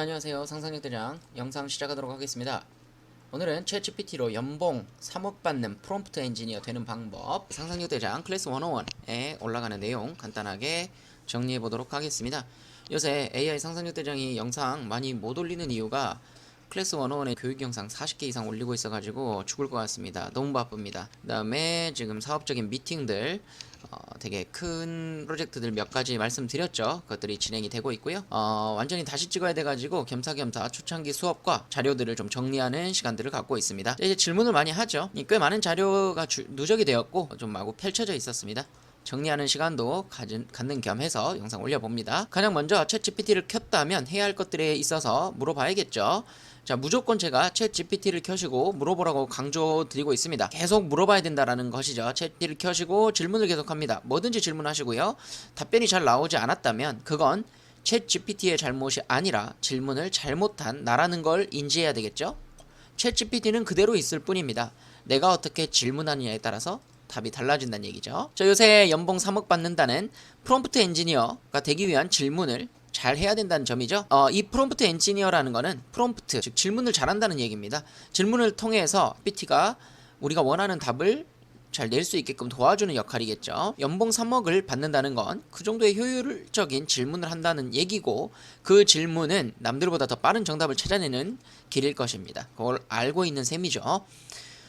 안녕하세요. 상상력 대장 영상 시작하도록 하겠습니다. 오늘은 챗GPT로 연봉 3억 받는 프롬프트 엔지니어 되는 방법, 상상력 대장 클래스 101에 올라가는 내용 간단하게 정리해 보도록 하겠습니다. 요새 AI 상상력 대장이 영상 많이 못 올리는 이유가 클래스 101에 교육 영상 40개 이상 올리고 있어가지고 죽을 것 같습니다. 너무 바쁩니다. 그 다음에 지금 사업적인 미팅들, 되게 큰 프로젝트들 몇 가지 말씀드렸죠. 그것들이 진행이 되고 있고요. 완전히 다시 찍어야 돼가지고 겸사겸사 초창기 수업과 자료들을 좀 정리하는 시간들을 갖고 있습니다. 이제 질문을 많이 하죠. 꽤 많은 자료가 누적이 되었고 좀 마구 펼쳐져 있었습니다. 정리하는 시간도 갖는 겸 해서 영상 올려봅니다. 가장 먼저 챗GPT를 켰다면 해야 할 것들에 있어서 물어봐야겠죠. 자, 무조건 제가 챗GPT를 켜시고 물어보라고 강조드리고 있습니다. 계속 물어봐야 된다라는 것이죠. 챗GPT를 켜시고 질문을 계속합니다. 뭐든지 질문하시고요. 답변이 잘 나오지 않았다면 그건 챗GPT의 잘못이 아니라 질문을 잘못한 나라는 걸 인지해야 되겠죠. 챗GPT는 그대로 있을 뿐입니다. 내가 어떻게 질문하느냐에 따라서 답이 달라진다는 얘기죠. 자, 요새 연봉 3억 받는다는 프롬프트 엔지니어가 되기 위한 질문을 잘 해야 된다는 점이죠. 이 프롬프트 엔지니어라는 거는 프롬프트, 즉 질문을 잘한다는 얘기입니다. 질문을 통해서 GPT가 우리가 원하는 답을 잘 낼 수 있게끔 도와주는 역할이겠죠. 연봉 3억을 받는다는 건 그 정도의 효율적인 질문을 한다는 얘기고, 그 질문은 남들보다 더 빠른 정답을 찾아내는 길일 것입니다. 그걸 알고 있는 셈이죠.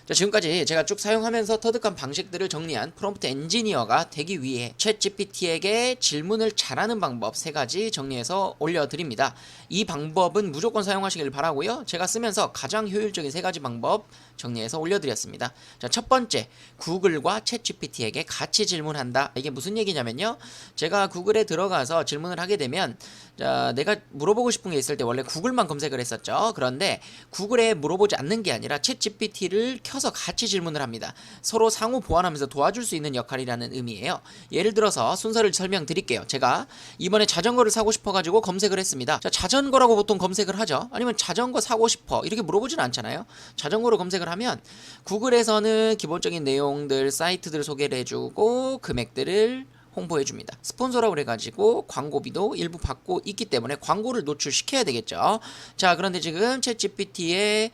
자, 지금까지 제가 쭉 사용하면서 터득한 방식들을 정리한 프롬프트 엔지니어가 되기 위해 챗GPT에게 질문을 잘하는 방법 3가지 정리해서 올려드립니다. 이 방법은 무조건 사용하시길 바라고요. 제가 쓰면서 가장 효율적인 3가지 방법 정리해서 올려드렸습니다. 자, 첫 번째, 구글과 챗GPT에게 같이 질문한다. 이게 무슨 얘기냐면요, 제가 구글에 들어가서 질문을 하게 되면, 자, 내가 물어보고 싶은 게 있을 때 원래 구글만 검색을 했었죠. 그런데 구글에 물어보지 않는 게 아니라 챗GPT를 켜서 같이 질문을 합니다. 서로 상호 보완하면서 도와줄 수 있는 역할이라는 의미예요. 예를 들어서 순서를 설명드릴게요. 제가 이번에 자전거를 사고 싶어가지고 검색을 했습니다. 자, 자전거라고 보통 검색을 하죠. 아니면 자전거 사고 싶어 이렇게 물어보진 않잖아요. 자전거로 검색을 하면 구글에서는 기본적인 내용들, 사이트들 소개를 해주고 금액들을 홍보해줍니다. 스폰서라고 그래가지고 광고비도 일부 받고 있기 때문에 광고를 노출시켜야 되겠죠. 자, 그런데 지금 챗GPT에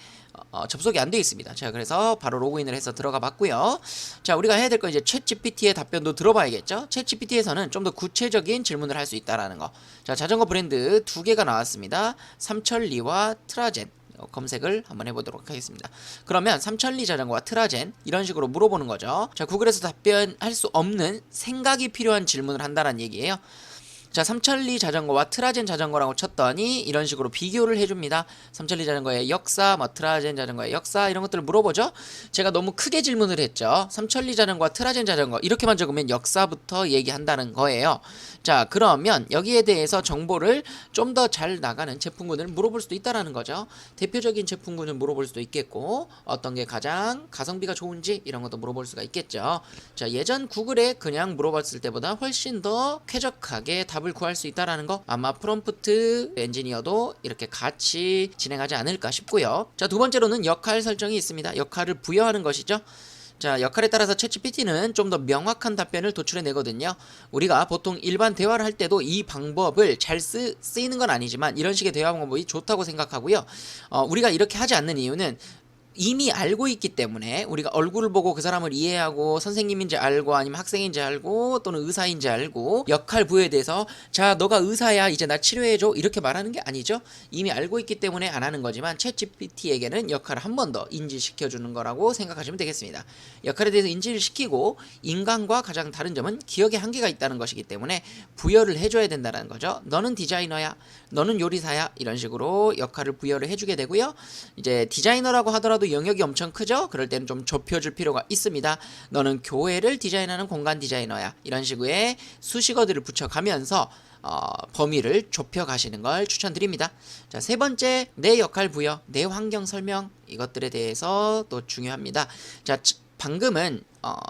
접속이 안 되어 있습니다. 자, 그래서 바로 로그인을 해서 들어가 봤고요. 자, 우리가 해야 될 건 이제 챗GPT의 답변도 들어봐야겠죠. 챗GPT에서는 좀 더 구체적인 질문을 할 수 있다라는 거. 자, 자전거 브랜드 2개가 나왔습니다. 삼천리와 트라젠. 검색을 한번 해보도록 하겠습니다. 그러면 삼천리 자전거와 트라젠 이런 식으로 물어보는 거죠. 자, 구글에서 답변할 수 없는 생각이 필요한 질문을 한다는 얘기예요. 자, 삼천리 자전거와 트라젠 자전거라고 쳤더니 이런 식으로 비교를 해줍니다. 삼천리 자전거의 역사, 트라젠 자전거의 역사 이런 것들을 물어보죠. 제가 너무 크게 질문을 했죠. 삼천리 자전거와 트라젠 자전거 이렇게만 적으면 역사부터 얘기한다는 거예요. 자, 그러면 여기에 대해서 정보를 좀 더 잘 나가는 제품군을 물어볼 수도 있다라는 거죠. 대표적인 제품군을 물어볼 수도 있겠고, 어떤 게 가장 가성비가 좋은지 이런 것도 물어볼 수가 있겠죠. 자, 예전 구글에 그냥 물어봤을 때보다 훨씬 더 쾌적하게 답을 구할 수 있다라는 거, 아마 프롬프트 엔지니어도 이렇게 같이 진행하지 않을까 싶고요. 자, 두 번째로는 역할 설정이 있습니다. 역할을 부여하는 것이죠. 자, 역할에 따라서 챗GPT는 좀 더 명확한 답변을 도출해내거든요. 우리가 보통 일반 대화를 할 때도 이 방법을 잘 쓰이는 건 아니지만 이런 식의 대화 방법이 좋다고 생각하고요. 우리가 이렇게 하지 않는 이유는 이미 알고 있기 때문에 우리가 얼굴을 보고 그 사람을 이해하고 선생님인지 알고 아니면 학생인지 알고 또는 의사인지 알고 역할 부여에 대해서 자, 너가 의사야 이제 나 치료해줘 이렇게 말하는 게 아니죠. 이미 알고 있기 때문에 안 하는 거지만 챗GPT에게는 역할을 한 번 더 인지시켜주는 거라고 생각하시면 되겠습니다. 역할에 대해서 인지를 시키고 인간과 가장 다른 점은 기억의 한계가 있다는 것이기 때문에 부여를 해줘야 된다는 거죠. 너는 디자이너야, 너는 요리사야 이런 식으로 역할을 부여를 해주게 되고요. 이제 디자이너라고 하더라도 영역이 엄청 크죠? 그럴 때는 좀 좁혀줄 필요가 있습니다. 너는 교회를 디자인하는 공간 디자이너야 이런 식의 수식어들을 붙여가면서 범위를 좁혀가시는 걸 추천드립니다. 자, 세 번째, 내 역할 부여, 내 환경 설명 이것들에 대해서 또 중요합니다. 자, 방금은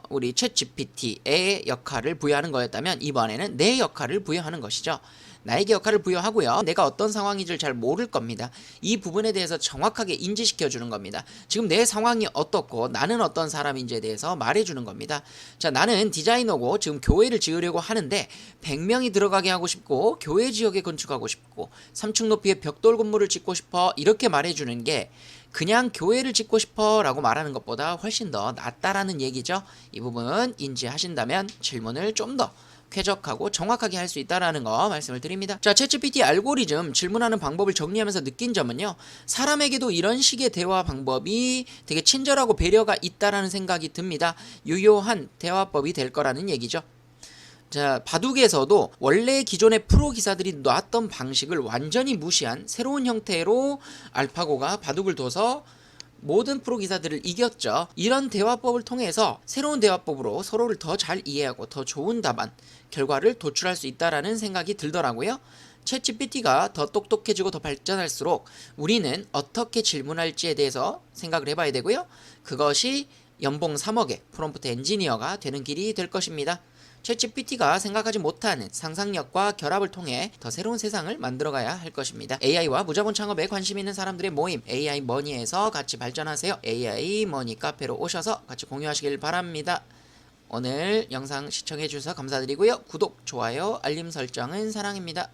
우리 챗GPT의 역할을 부여하는 거였다면 이번에는 내 역할을 부여하는 것이죠. 나에게 역할을 부여하고요. 내가 어떤 상황인지를 잘 모를 겁니다. 이 부분에 대해서 정확하게 인지시켜 주는 겁니다. 지금 내 상황이 어떻고 나는 어떤 사람인지에 대해서 말해주는 겁니다. 자, 나는 디자이너고 지금 교회를 지으려고 하는데 100명이 들어가게 하고 싶고 교회 지역에 건축하고 싶고 3층 높이의 벽돌 건물을 짓고 싶어, 이렇게 말해주는 게 그냥 교회를 짓고 싶어 라고 말하는 것보다 훨씬 더 낫다라는 얘기죠. 이 부분 인지하신다면 질문을 좀 더 쾌적하고 정확하게 할 수 있다라는 거 말씀을 드립니다. 자, 챗GPT 알고리즘 질문하는 방법을 정리하면서 느낀 점은요, 사람에게도 이런 식의 대화 방법이 되게 친절하고 배려가 있다라는 생각이 듭니다. 유효한 대화법이 될 거라는 얘기죠. 자, 바둑에서도 원래 기존의 프로 기사들이 놨던 방식을 완전히 무시한 새로운 형태로 알파고가 바둑을 둬서 모든 프로 기사들을 이겼죠. 이런 대화법을 통해서 새로운 대화법으로 서로를 더 잘 이해하고 더 좋은 답안, 결과를 도출할 수 있다라는 생각이 들더라고요. 챗GPT가 더 똑똑해지고 더 발전할수록 우리는 어떻게 질문할지에 대해서 생각을 해봐야 되고요. 그것이 연봉 3억의 프롬프트 엔지니어가 되는 길이 될 것입니다. 챗GPT가 생각하지 못하는 상상력과 결합을 통해 더 새로운 세상을 만들어가야 할 것입니다. AI와 무자본 창업에 관심 있는 사람들의 모임 AI 머니에서 같이 발전하세요. AI 머니 카페로 오셔서 같이 공유하시길 바랍니다. 오늘 영상 시청해 주셔서 감사드리고요. 구독, 좋아요, 알림 설정은 사랑입니다.